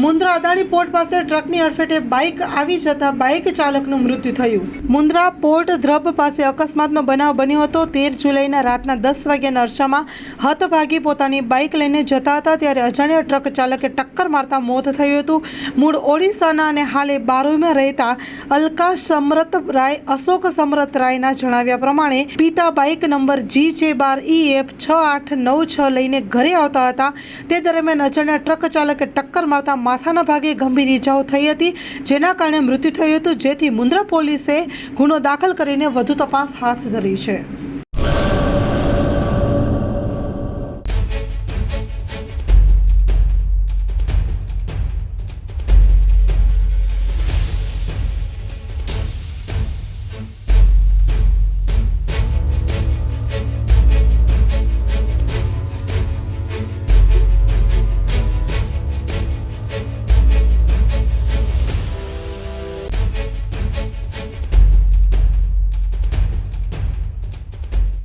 Mundra Adani port પાસે ટ્રકની અડફેટે bike આવી જતા બાઇક ચાલકનું મૃત્યુ થયું। મુન્દ્રા પોર્ટ ધ્રબ પાસે અકસ્માતનો બનાવ બન્યો હતો। 13 જુલાઈના રાતના 10 વાગ્યાના અરસામાં હતભાગી પોતાની બાઇક લઈને જતા હતા ત્યારે અજાણ્યા ટ્રક ચાલકે ટક્કર મારતા મોત થયું હતું। મૂળ ઓડિશાના અને હાલે બારોઈમાં રહેતા અલકા સમરત રાય અશોક સમરત રાયના જણાવ્યા પ્રમાણે પિતા બાઇક નંબર GJ12EF 6896 લઈને ઘરે આવતા હતા। તે દરમિયાન અજાણ્યા ટ્રક ચાલકે ટક્કર મારતા માથાના ભાગે ગંભીર ઈજાઓ થઈ હતી, જેના કારણે મૃત્યુ થયું હતું, જેથી મુન્દ્રા પોલીસે ગુનો દાખલ કરીને વધુ તપાસ હાથ ધરી છે।